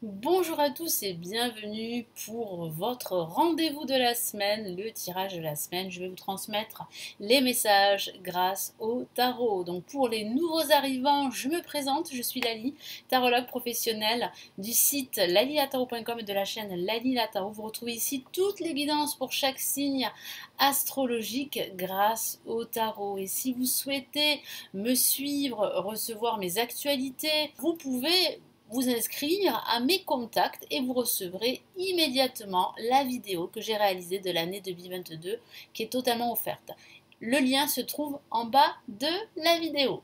Bonjour à tous et bienvenue pour votre rendez-vous de la semaine, le tirage de la semaine. Je vais vous transmettre les messages grâce au tarot. Donc pour les nouveaux arrivants, je me présente, je suis Lali, tarologue professionnelle du site lalilatarot.com et de la chaîne Lali La Tarot. Vous retrouvez ici toutes les guidances pour chaque signe astrologique grâce au tarot. Et si vous souhaitez me suivre, recevoir mes actualités, vous pouvez vous inscrire à mes contacts et vous recevrez immédiatement la vidéo que j'ai réalisée de l'année 2022 qui est totalement offerte. Le lien se trouve en bas de la vidéo.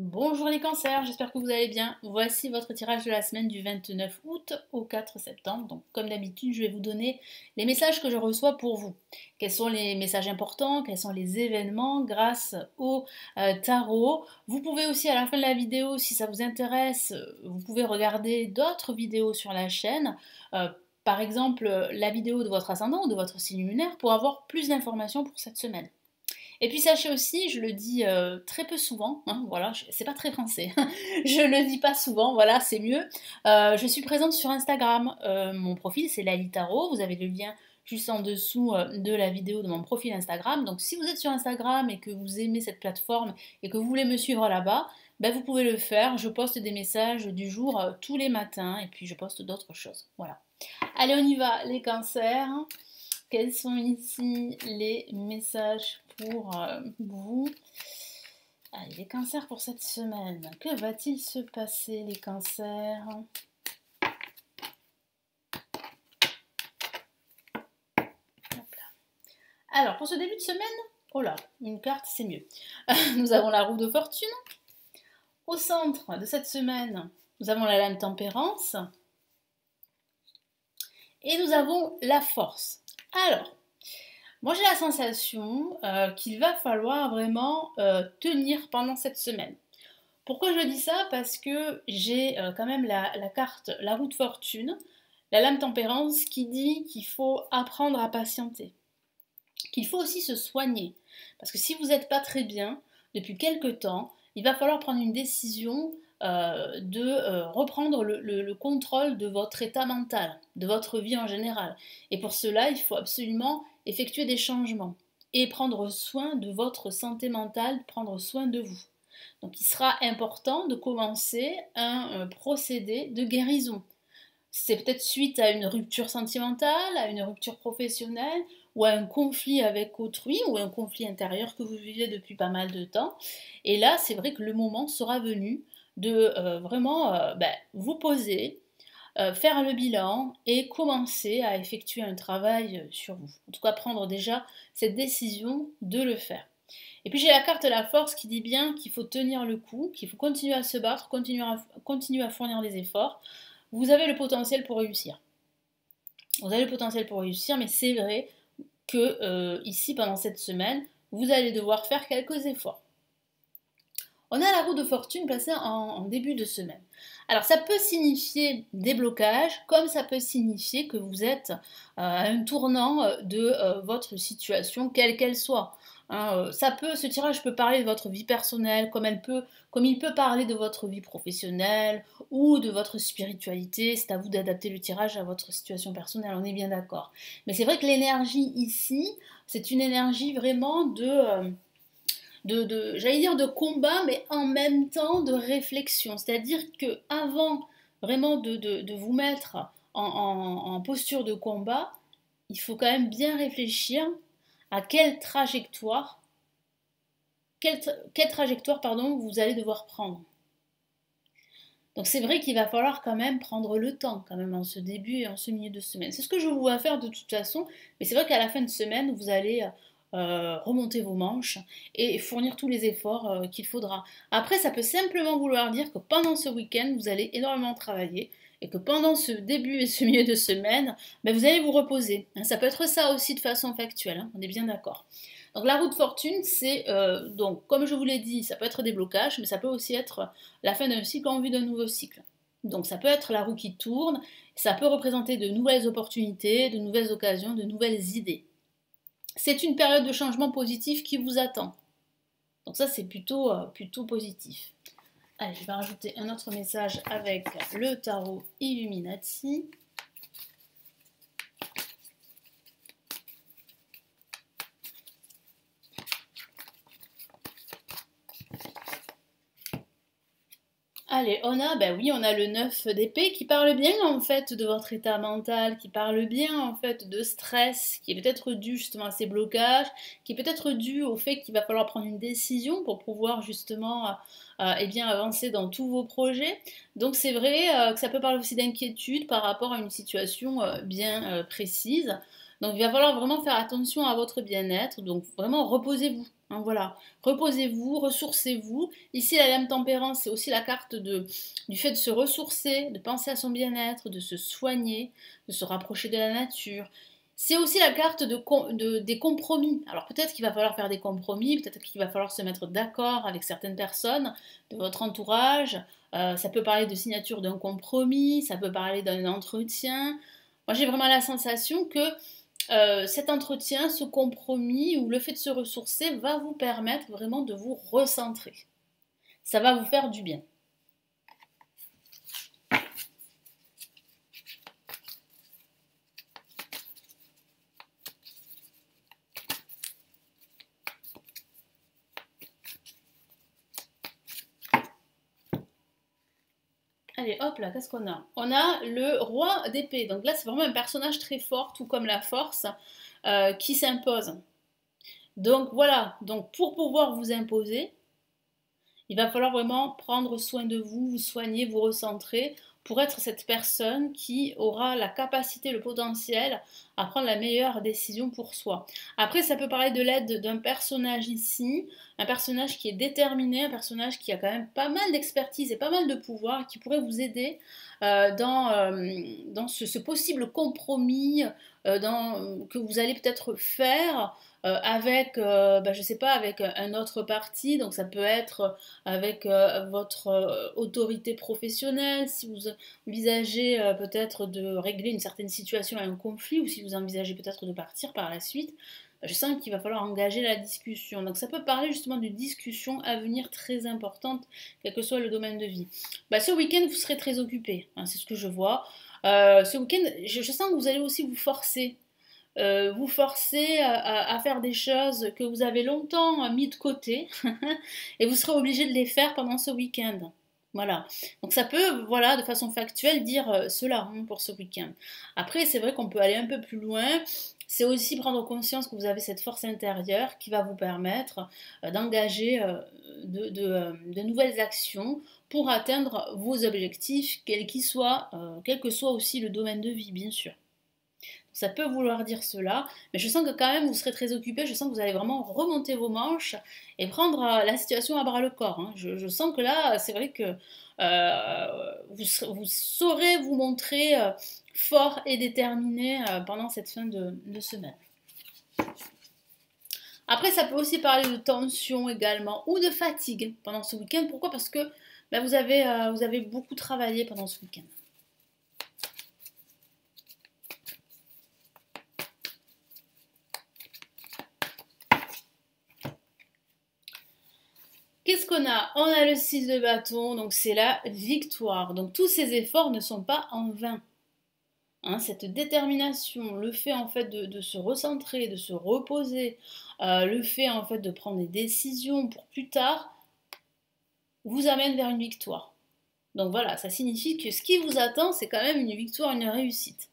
Bonjour les cancers, j'espère que vous allez bien. Voici votre tirage de la semaine du 29 août au 4 septembre. Donc comme d'habitude, je vais vous donner les messages que je reçois pour vous. Quels sont les messages importants, quels sont les événements grâce au tarot. Vous pouvez aussi à la fin de la vidéo, si ça vous intéresse, vous pouvez regarder d'autres vidéos sur la chaîne. Par exemple, la vidéo de votre ascendant ou de votre signe lunaire pour avoir plus d'informations pour cette semaine. Et puis sachez aussi, je le dis très peu souvent, hein, voilà, c'est pas très français, je le dis pas souvent, voilà, c'est mieux. Je suis présente sur Instagram, mon profil c'est Lali Tarot, vous avez le lien juste en dessous de la vidéo de mon profil Instagram. Donc si vous êtes sur Instagram et que vous aimez cette plateforme et que vous voulez me suivre là-bas, ben, vous pouvez le faire. Je poste des messages du jour tous les matins et puis je poste d'autres choses. Voilà. Allez, on y va, les cancers. Quels sont ici les messages pour vous? Allez, les cancers pour cette semaine. Que va-t-il se passer, les cancers? Alors, pour ce début de semaine, oh là, une carte, c'est mieux. Nous avons la roue de fortune. Au centre de cette semaine, nous avons la lame tempérance. Et nous avons la force. Alors, moi j'ai la sensation qu'il va falloir vraiment tenir pendant cette semaine. Pourquoi je dis ça? Parce que j'ai quand même la carte, la roue de fortune, la lame tempérance qui dit qu'il faut apprendre à patienter, qu'il faut aussi se soigner. Parce que si vous n'êtes pas très bien depuis quelque temps, il va falloir prendre une décision de reprendre le contrôle de votre état mental, de votre vie en général. Et pour cela, il faut absolument effectuer des changements et prendre soin de votre santé mentale, prendre soin de vous. Donc il sera important de commencer un procédé de guérison. C'est peut-être suite à une rupture sentimentale, à une rupture professionnelle, ou à un conflit avec autrui, ou un conflit intérieur que vous vivez depuis pas mal de temps. Et là, c'est vrai que le moment sera venu de vraiment vous poser, faire le bilan et commencer à effectuer un travail sur vous. En tout cas, prendre déjà cette décision de le faire. Et puis j'ai la carte de la force qui dit bien qu'il faut tenir le coup, qu'il faut continuer à se battre, continuer à fournir des efforts. Vous avez le potentiel pour réussir. Vous avez le potentiel pour réussir, mais c'est vrai que ici, pendant cette semaine, vous allez devoir faire quelques efforts. On a la roue de fortune placée en début de semaine. Alors ça peut signifier des blocages, comme ça peut signifier que vous êtes à un tournant de votre situation, quelle qu'elle soit. Hein, ce tirage peut parler de votre vie personnelle, comme il peut parler de votre vie professionnelle ou de votre spiritualité. C'est à vous d'adapter le tirage à votre situation personnelle, on est bien d'accord. Mais c'est vrai que l'énergie ici, c'est une énergie vraiment j'allais dire de combat, mais en même temps de réflexion. C'est-à-dire que avant vraiment de vous mettre en posture de combat, il faut quand même bien réfléchir à quelle trajectoire, pardon, vous allez devoir prendre. Donc c'est vrai qu'il va falloir quand même prendre le temps, quand même, en ce début et en ce milieu de semaine. C'est ce que je vous vois faire de toute façon, mais c'est vrai qu'à la fin de semaine, vous allez remonter vos manches et fournir tous les efforts qu'il faudra. Après, ça peut simplement vouloir dire que pendant ce week-end, vous allez énormément travailler et que pendant ce début et ce milieu de semaine, ben, vous allez vous reposer. Ça peut être ça aussi de façon factuelle, hein, on est bien d'accord. Donc la roue de fortune, c'est donc comme je vous l'ai dit, ça peut être des blocages, mais ça peut aussi être la fin d'un cycle en vue d'un nouveau cycle. Donc ça peut être la roue qui tourne, ça peut représenter de nouvelles opportunités, de nouvelles occasions, de nouvelles idées. C'est une période de changement positif qui vous attend. Donc ça, c'est plutôt positif. Allez, je vais rajouter un autre message avec le tarot Illuminati. Allez, on a le 9 d'épée qui parle bien en fait de votre état mental, qui parle bien en fait de stress, qui est peut-être dû justement à ces blocages, qui est peut-être dû au fait qu'il va falloir prendre une décision pour pouvoir justement bien avancer dans tous vos projets. Donc c'est vrai que ça peut parler aussi d'inquiétude par rapport à une situation bien précise. Donc il va falloir vraiment faire attention à votre bien-être, donc vraiment reposez-vous. Hein, voilà, reposez-vous, ressourcez-vous. Ici, la lame tempérance, c'est aussi la carte du fait de se ressourcer, de penser à son bien-être, de se soigner, de se rapprocher de la nature. C'est aussi la carte des compromis. Alors peut-être qu'il va falloir faire des compromis, peut-être qu'il va falloir se mettre d'accord avec certaines personnes de votre entourage. Ça peut parler de signature d'un compromis, ça peut parler d'un entretien. Moi, j'ai vraiment la sensation que cet entretien, ce compromis ou le fait de se ressourcer va vous permettre vraiment de vous recentrer. Ça va vous faire du bien. Allez, hop là, qu'est-ce qu'on a? On a le roi d'épée. Donc là, c'est vraiment un personnage très fort, tout comme la force, qui s'impose. Donc voilà, donc pour pouvoir vous imposer, il va falloir vraiment prendre soin de vous, vous soigner, vous recentrer pour être cette personne qui aura la capacité, le potentiel à prendre la meilleure décision pour soi. Après, ça peut parler de l'aide d'un personnage ici, un personnage qui est déterminé, un personnage qui a quand même pas mal d'expertise et pas mal de pouvoir, qui pourrait vous aider dans ce possible compromis que vous allez peut-être faire avec, je sais pas, avec un autre parti, donc ça peut être avec votre autorité professionnelle, si vous envisagez peut-être de régler une certaine situation à un conflit, ou si vous envisagez peut-être de partir par la suite, je sens qu'il va falloir engager la discussion. Donc ça peut parler justement d'une discussion à venir très importante, quel que soit le domaine de vie. Ce week-end, vous serez très occupé, hein, c'est ce que je vois. Ce week-end, je sens que vous allez aussi vous forcer. Vous forcer à faire des choses que vous avez longtemps mis de côté et vous serez obligé de les faire pendant ce week-end. Voilà. Donc ça peut, voilà, de façon factuelle, dire cela pour ce week-end. Après, c'est vrai qu'on peut aller un peu plus loin. C'est aussi prendre conscience que vous avez cette force intérieure qui va vous permettre d'engager de nouvelles actions pour atteindre vos objectifs, quels qu'ils soient, quel que soit aussi le domaine de vie, bien sûr. Ça peut vouloir dire cela, mais je sens que quand même vous serez très occupé, je sens que vous allez vraiment remonter vos manches et prendre la situation à bras le corps. Hein. Je sens que là, c'est vrai que vous saurez vous montrer fort et déterminé pendant cette fin de semaine. Après, ça peut aussi parler de tension également ou de fatigue pendant ce week-end. Pourquoi? Parce que vous avez beaucoup travaillé pendant ce week-end. Qu'est-ce qu'on a? On a le 6 de bâton, donc c'est la victoire. Donc tous ces efforts ne sont pas en vain. Hein, cette détermination, le fait en fait de se recentrer, de se reposer, le fait en fait de prendre des décisions pour plus tard, vous amène vers une victoire. Donc voilà, ça signifie que ce qui vous attend, c'est quand même une victoire, une réussite.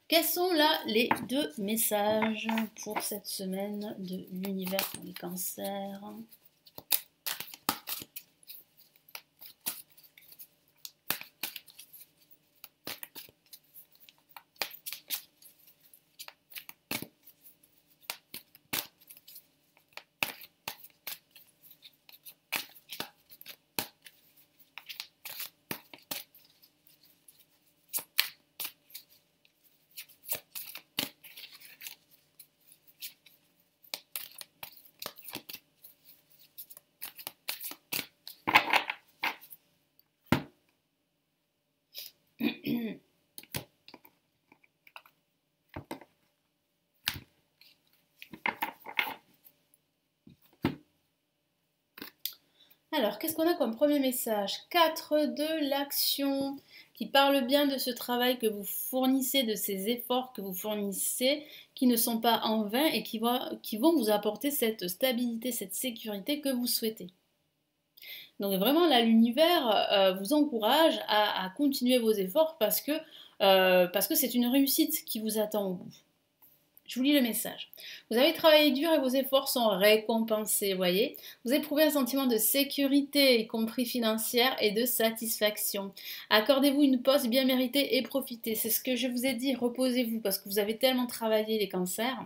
Quels sont là les deux messages pour cette semaine de l'univers pour les cancers? Alors, qu'est-ce qu'on a comme premier message? 4 de l'action qui parle bien de ce travail que vous fournissez, de ces efforts que vous fournissez, qui ne sont pas en vain et qui vont vous apporter cette stabilité, cette sécurité que vous souhaitez. Donc vraiment, là, l'univers vous encourage à continuer vos efforts parce que c'est une réussite qui vous attend au bout. Je vous lis le message. Vous avez travaillé dur et vos efforts sont récompensés, voyez. Vous éprouvez un sentiment de sécurité, y compris financière, et de satisfaction. Accordez-vous une pause bien méritée et profitez. C'est ce que je vous ai dit, reposez-vous parce que vous avez tellement travaillé les cancers.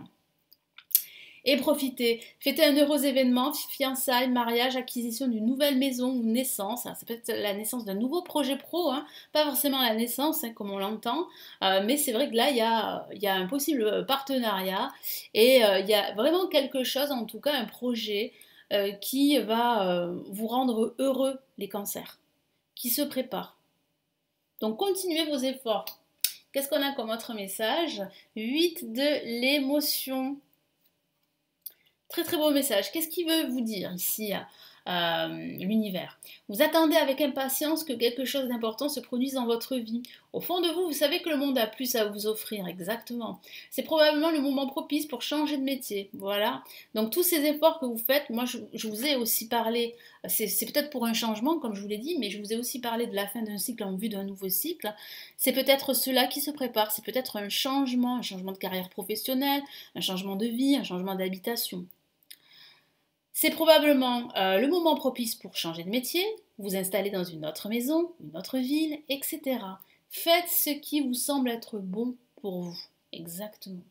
Et profitez. Fêtez un heureux événement, fiançailles, mariage, acquisition d'une nouvelle maison ou naissance. Ça peut être la naissance d'un nouveau projet pro, hein. Pas forcément la naissance hein, comme on l'entend, mais c'est vrai que là, il y a un possible partenariat et il y a vraiment quelque chose, en tout cas un projet qui va vous rendre heureux, les cancers, qui se prépare. Donc continuez vos efforts. Qu'est-ce qu'on a comme autre message? 8 de l'émotion. Très très beau message. Qu'est-ce qu'il veut vous dire ici, l'univers? Vous attendez avec impatience que quelque chose d'important se produise dans votre vie. Au fond de vous, vous savez que le monde a plus à vous offrir, exactement. C'est probablement le moment propice pour changer de métier. Voilà. Donc tous ces efforts que vous faites, moi je vous ai aussi parlé, c'est peut-être pour un changement, comme je vous l'ai dit, mais je vous ai aussi parlé de la fin d'un cycle en vue d'un nouveau cycle. C'est peut-être cela qui se prépare, c'est peut-être un changement de carrière professionnelle, un changement de vie, un changement d'habitation. C'est probablement le moment propice pour changer de métier, vous installer dans une autre maison, une autre ville, etc. Faites ce qui vous semble être bon pour vous. Exactement.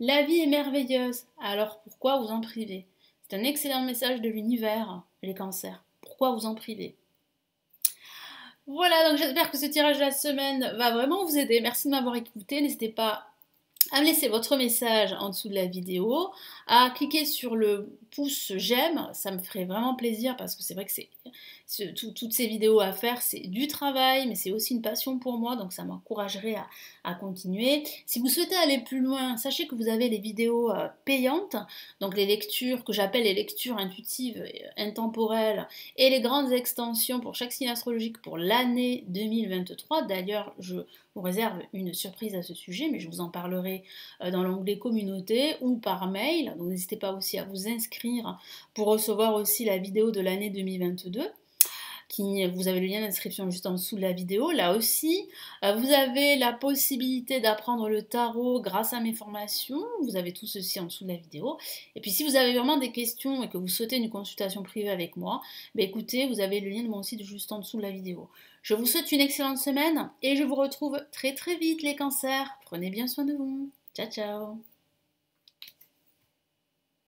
La vie est merveilleuse, alors pourquoi vous en priver? C'est un excellent message de l'univers, les cancers. Pourquoi vous en priver? Voilà, donc j'espère que ce tirage de la semaine va vraiment vous aider. Merci de m'avoir écouté. N'hésitez pas à me laisser votre message en dessous de la vidéo, à cliquer sur le pouce j'aime, ça me ferait vraiment plaisir parce que c'est vrai que toutes ces vidéos à faire, c'est du travail, mais c'est aussi une passion pour moi, donc ça m'encouragerait à continuer. Si vous souhaitez aller plus loin, sachez que vous avez les vidéos payantes, donc les lectures que j'appelle les lectures intuitives, intemporelles, et les grandes extensions pour chaque signe astrologique pour l'année 2023. D'ailleurs, je vous réserve une surprise à ce sujet, mais je vous en parlerai dans l'onglet communauté ou par mail. Donc n'hésitez pas aussi à vous inscrire pour recevoir aussi la vidéo de l'année 2022. Vous avez le lien d'inscription juste en dessous de la vidéo. Là aussi, vous avez la possibilité d'apprendre le tarot grâce à mes formations. Vous avez tout ceci en dessous de la vidéo. Et puis si vous avez vraiment des questions et que vous souhaitez une consultation privée avec moi, écoutez, vous avez le lien de mon site juste en dessous de la vidéo. Je vous souhaite une excellente semaine et je vous retrouve très très vite les cancers. Prenez bien soin de vous. Ciao ciao.